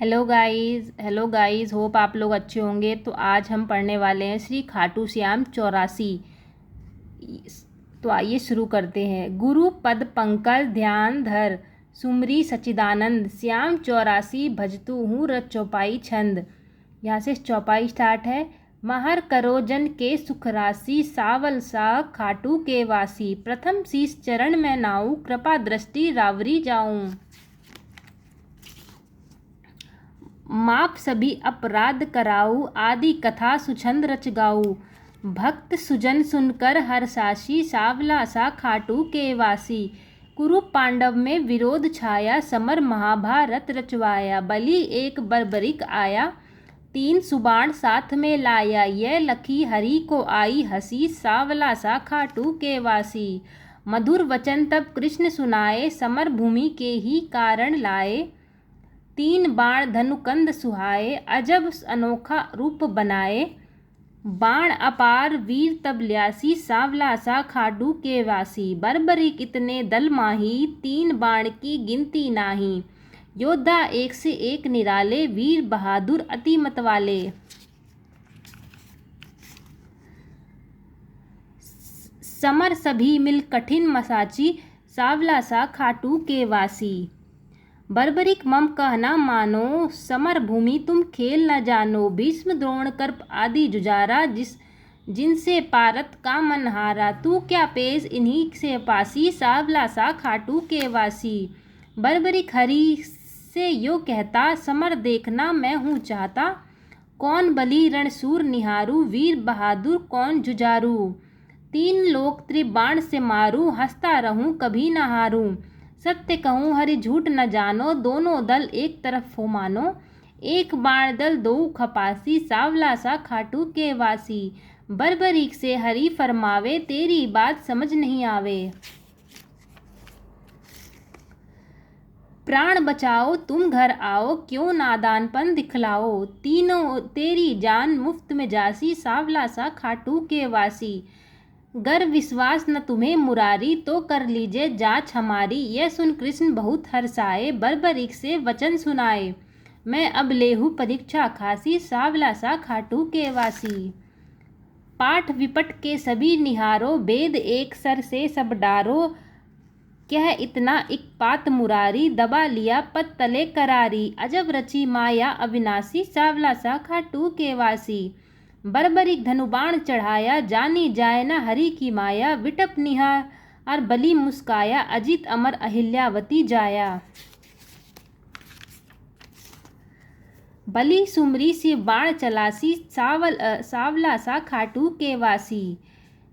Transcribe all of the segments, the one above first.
Hello guys hope आप लोग अच्छे होंगे। तो आज हम पढ़ने वाले हैं श्री खाटू श्याम 84। तो आइए शुरू करते हैं। गुरु पद पंकज ध्यान धर, सुमरी सच्चिदानंद, श्याम 84 भजतु हूँ रच चौपाई छंद। यहाँ से चौपाई स्टार्ट है। महर करो जन के सुख राशि, सावल सा खाटू के वासी, प्रथम शीस चरण में नाऊं, कृपा दृष्टि रावरी जाऊं। माप सभी अपराध कराऊ, आदि कथा सुछंद रच गाऊ, भक्त सुजन सुनकर हर्षासी, सावला सा खाटू के वासी। कुरु पांडव में विरोध छाया, समर महाभारत रचवाया, बलि एक बर्बरिक आया, 3 सुबाण साथ में लाया, यह लखी हरि को आई हंसी, सावला सा खाटू के वासी। मधुर वचन तब कृष्ण सुनाए, समर भूमि के ही कारण लाए, 3 बाण धनुकंद सुहाए, अजब अनोखा रूप बनाए, बाण अपार वीर तब ल्यासी, सावला सा खाटू के वासी। बर्बरिक इतने दल माही, 3 बाण की गिनती नाही, योद्धा एक से एक निराले, वीर बहादुर अति मतवाले। समर सभी मिल कठिन मसाची, सावला सा खाटू के वासी। बर्बरिक मम कहना मानो, समर भूमि तुम खेल न जानो, भीष्म द्रोण कर्प आदि जुझारा, जिनसे पारत का मन हारा, तू क्या पेश इन्हीं से पासी, सावला सा खाटू के वासी। बर्बरिक हरि से यो कहता, समर देखना मैं हूँ चाहता, कौन बलि रणशूर निहारू, वीर बहादुर कौन जुझारू, 3 लोक त्रिबाण से मारूं, हंसता रहूं कभी न हारूं, सत्य कहूँ हरि झूठ न जानो, दोनों दल एक तरफ हो मानो, एक बाण दल 2 खपासी, सावला सा खाटू के वासी। बर्बरीक से हरि फरमावे, तेरी बात समझ नहीं आवे, प्राण बचाओ तुम घर आओ, क्यों नादानपन दिखलाओ, तीनों तेरी जान मुफ्त में जासी, सावला सा खाटू के वासी। गर विश्वास न तुम्हें मुरारी, तो कर लीजिए जांच हमारी, यह सुन कृष्ण बहुत हर्षाए, बर्बरिक से वचन सुनाए, मैं अब लेहू परीक्षा खासी, सावला सा खाटू के वासी। पाठ विपट के सभी निहारो, वेद एक सर से सब डारो, क्या इतना इकपात मुरारी, दबा लिया पद तले करारी, अजब रची माया अविनाशी, सावला सा खाटू के वासी। बर्बरिक धनुबाण चढ़ाया, जानी जाए न हरि की माया, विटप निहार और बलि मुस्काया, अजित अमर अहिल्यावती जाया। बलि सुमरी से बाण चलासी, सावला सा खाटू के वासी।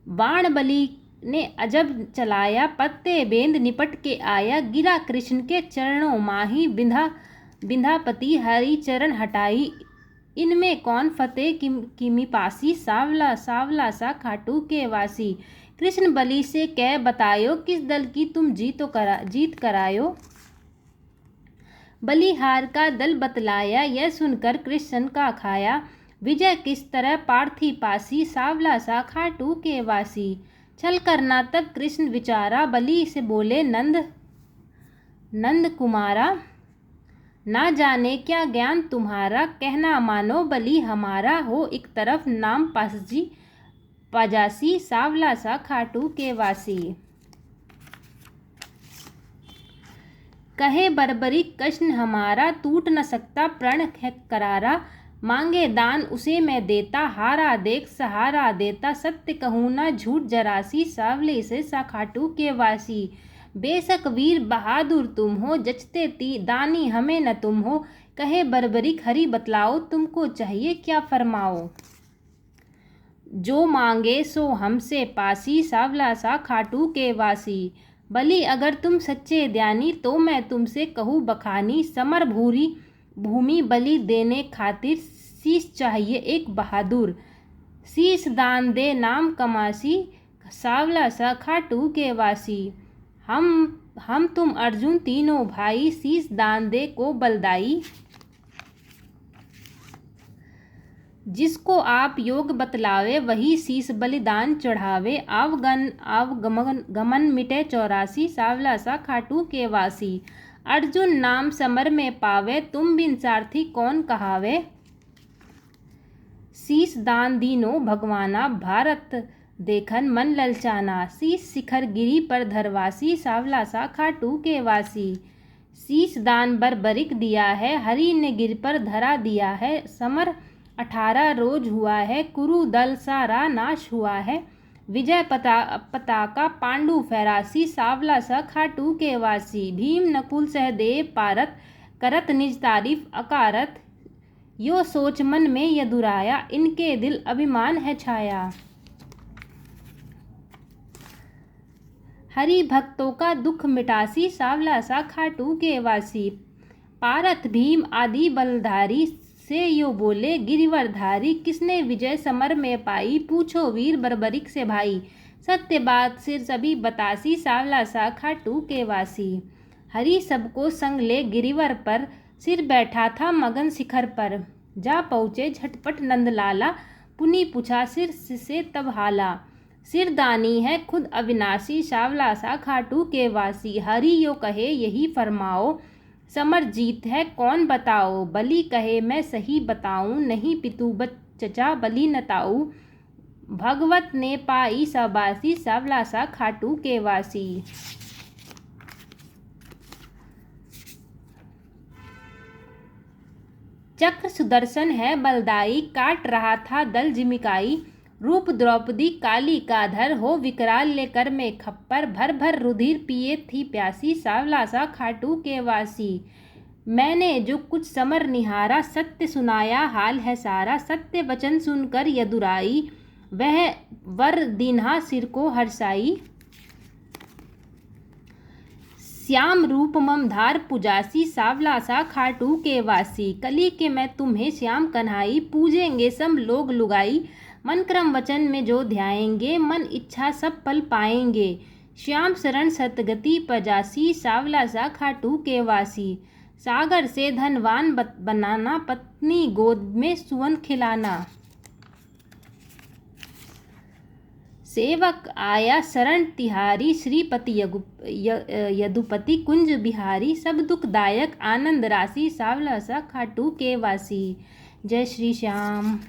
बाण बलि ने अजब चलाया, पत्ते बेंद निपट के आया, गिरा कृष्ण के चरणों माही, बिंधापति हरि चरण हटाई, इनमें कौन फतेह किमी पासी, सावला सा खाटू के वासी। कृष्ण बलि से कह बतायो, किस दल की तुम जीत करायो, बलिहार का दल बतलाया, यह सुनकर कृष्ण का खाया, विजय किस तरह पार्थी पासी, सावला सा खाटू के वासी। छल करना तब कृष्ण विचारा, बलि से बोले नंद कुमारा, ना जाने क्या ज्ञान तुम्हारा, कहना मानो बलि हमारा, हो एक तरफ नाम पाजासी, सावला सा खाटू के वासी। कहे बर्बरिक कृष्ण हमारा, टूट न सकता प्रण है करारा, मांगे दान उसे मैं देता, हारा देख सहारा देता, सत्य कहूँ ना झूठ जरासी, सावले से सा खाटू के वासी। बेशक वीर बहादुर तुम हो, जचते दानी हमें न तुम हो, कहे बर्बरिक हरि बतलाओ, तुमको चाहिए क्या फरमाओ, जो मांगे सो हमसे पासी, सावला सा खाटू के वासी। बलि अगर तुम सच्चे ज्ञानी, तो मैं तुमसे कहूँ बखानी, समर भूमि बलि देने खातिर, शीश चाहिए एक बहादुर, शीश दान दे नाम कमासी, सावला सा खाटू के वासी। हम तुम अर्जुन तीनों भाई, शीश दान दे को बलदाई, जिसको आप योग बतलावे, वही शीश बलिदान चढ़ावे, गमन मिटे 84, सावला सा खाटू के वासी। अर्जुन नाम समर में पावे, तुम बिन सारथी कौन कहावे। शीस दान दीनो भगवाना, भारत देखन मन ललचाना। शीस शिखर गिरी पर धरवासी, सांवला सा खाटू के वासी। शीस दान बर्बरिक दिया है, हरि ने गिर पर धरा दिया है। समर 18 रोज हुआ है, कुरु दल सारा नाश हुआ है। विजय पताका पांडु फहरासी, सांवला सा खाटू के वासी। भीम नकुल सहदेव पारत, करत निज तारीफ अकारत। यो सोच मन में यदुराया, इनके दिल अभिमान है छाया। हरि भक्तों का दुख मिटासी, सांवला सा खाटू के वासी। पारत भीम आदि बलधारी, से यो बोले गिरिवरधारी। किसने विजय समर में पाई, पूछो वीर बर्बरिक से भाई। सत्य बात सिर सभी बतासी, सांवला सा खाटू के वासी। हरि सबको संग ले गिरिवर पर, सिर बैठा था मगन शिखर पर। जा पहुँचे झटपट नंदलाला, पुनि पूछा सिर से तब हाला। सिरदानी है खुद अविनाशी, सांवला सा खाटू के वासी। हरि यो कहे यही फरमाओ, समर जीत है कौन बताओ। बलि कहे मैं सही बताऊं, नहीं पितु चचा बलि न ताऊ। भगवत ने पाई सबासी, सांवला सा खाटू के वासी। चक्र सुदर्शन है बलदाई, काट रहा था दल जिमिकाई। रूप द्रौपदी काली का धर, हो विकराल लेकर में खप्पर। भर भर रुधिर पिए थी प्यासी, सांवला सा खाटू के वासी। मैंने जो कुछ समर निहारा, सत्य सुनाया हाल है सारा। सत्य वचन सुनकर यदुराई, वह वर दीन्हा सिर को हर्षाई। श्याम रूप ममधार पुजासी, सांवला सा खाटू के वासी। कली के मैं तुम्हें श्याम कन्हाई, पूजेंगे सब लोग लुगाई। मन क्रम वचन में जो ध्याएंगे, मन इच्छा सब पल पाएंगे। श्याम शरण सतगति पजासी, सांवला सा खाटू के वासी। सागर से धनवान बनाना, पत्नी गोद में सुवन खिलाना। सेवक आया शरण तिहारी, श्रीपति यदुपति कुंज बिहारी। सब दुखदायक आनंद राशि, सांवला सा खाटू के वासी। जय श्री श्याम।